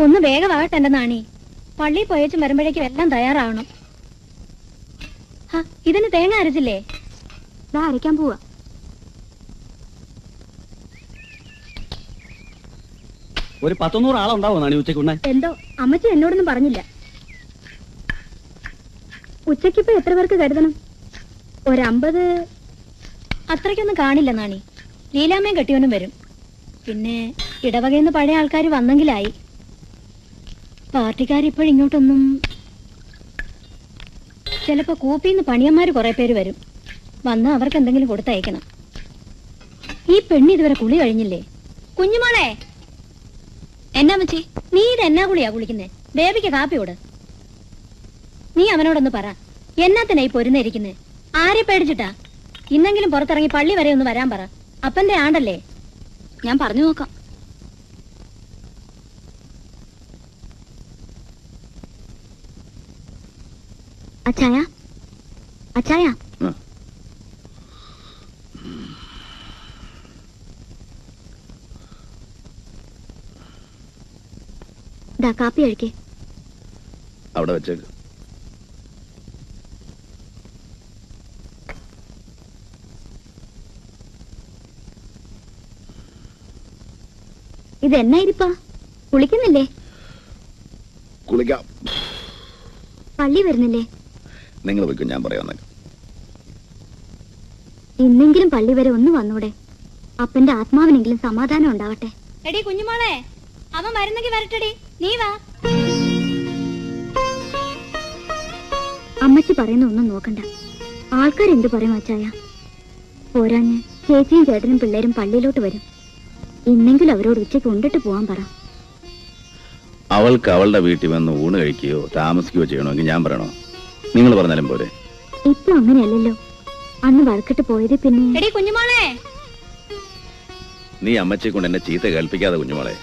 ഒന്ന് വേഗമാകട്ടെ എന്റെ നാണി. പള്ളി പോയേച്ചും വരുമ്പോഴേക്കും എല്ലാം തയ്യാറാവണം. ഇതിന് തേങ്ങ അരച്ചില്ലേ? ഇതാ അരയ്ക്കാൻ പോവാ. ഒരു 100 ആളുണ്ടാവോ നാണി ഉച്ചയ്ക്കുണ്ണ? എന്തോ അമ്മച്ചി എന്നോടൊന്നും പറഞ്ഞില്ല. ഉച്ചക്കിപ്പോ എത്ര പേർക്ക് കരുതണം? 50 അത്രയ്ക്കൊന്നും കാണില്ല നാണി. ലീലാമ്മയും കെട്ടിയവനും വരും. പിന്നെ ഇടവകയെന്ന് പഴയ ആൾക്കാർ വന്നെങ്കിലായി. പാർട്ടിക്കാരിപ്പോഴിങ്ങോട്ടൊന്നും. ചിലപ്പോ കൂപ്പിന്ന് പണിയന്മാര് കുറെ പേര് വരും. വന്ന് അവർക്ക് എന്തെങ്കിലും കൊടുത്തയക്കണം. ഈ പെണ്ണി ഇതുവരെ കുളി കഴിഞ്ഞില്ലേ? കുഞ്ഞുമോളെ, എന്നാ മച്ചി നീ ഇതെന്നാ കുളിയാ കുളിക്കുന്നേ? ബേബിക്ക് കാപ്പി കൊടു. നീ അവനോടൊന്ന് പറ, എന്നാത്തിനാ ഈ പൊരുന്നിരിക്കുന്നേ? ആരെ പേടിച്ചിട്ടാ? ഇന്നെങ്കിലും പുറത്തിറങ്ങി പള്ളി വരെ ഒന്ന് വരാൻ പറ. അപ്പന്റെ ആണ്ടല്ലേ. ഞാൻ പറഞ്ഞു നോക്കാം. അച്ചായ, അച്ചായ, ദാ കാപ്പി കഴിക്കേ. അവിടെ വെച്ചേക്ക്. ഇതെന്നാ ഇരിപ്പാ? കുളിക്കുന്നില്ലേ? കുളിക്കാം. പള്ളി വരുന്നില്ലേ? നിങ്ങൾ വെക്കും, ഞാൻ പറയാന്നേക്കാം. ഇന്നെങ്കിലും പള്ളി വരെ ഒന്ന് വന്നൂടെ? അപ്പന്റെ ആത്മാവിനെങ്കിലും സമാധാനം ഉണ്ടാവട്ടെ. എടി കുഞ്ഞുമോളെ, അവൻ വരുന്നെങ്കിൽ വരട്ടെടി. നീ വാ. അമ്മച്ചി പറയുന്ന ഒന്നും നോക്കണ്ട. ആൾക്കാരെന്ത് പറയും അച്ചായ? പോരാഞ്ഞ് ചേച്ചിയും ചേട്ടനും പിള്ളേരും പള്ളിയിലോട്ട് വരും. ഇന്നെങ്കിലും അവരോട് ഉച്ചയ്ക്ക് ഉണ്ടിട്ട് പോവാൻ പറ. അവൾക്ക് അവളുടെ വീട്ടിൽ വന്ന് ഊണ് കഴിക്കുകയോ താമസിക്കുകയോ ചെയ്യണമെങ്കിൽ ഞാൻ പറയണോ? നിങ്ങൾ പറഞ്ഞാലും പോരെ? ഇപ്പൊ അങ്ങനെയല്ലല്ലോ. അന്ന് വഴക്കിട്ട് പോയത് പിന്നെ. കുഞ്ഞുമോളെ, നീ അമ്മച്ചെ കൊണ്ട് എന്നെ ചീത്ത കേൾപ്പിക്കാതെ കുഞ്ഞുമോളെ.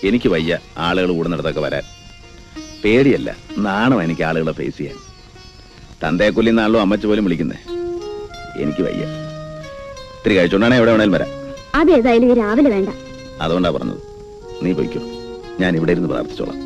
എനിക്ക് വയ്യ ആളുകൾ കൂടുന്നിടത്തൊക്കെ വരാൻ. പേടിയല്ല, നാണം എനിക്ക് ആളുകളെ ഫേസ് ചെയ്യാൻ. തന്തയെ കൊല്ലുന്നാണല്ലോ അമ്മച്ച പോലും വിളിക്കുന്നേ. എനിക്ക് വയ്യ. ഇത്തിരി കഴിച്ചോണ്ടാണെ എവിടെ വേണേലും വരാം. അതേതായാലും രാവിലെ വേണ്ട. അതുകൊണ്ടാ പറഞ്ഞത്. നീ പോയിക്കോ, ഞാൻ ഇവിടെ ഇരുന്ന് പ്രാർത്ഥിച്ചോളാം.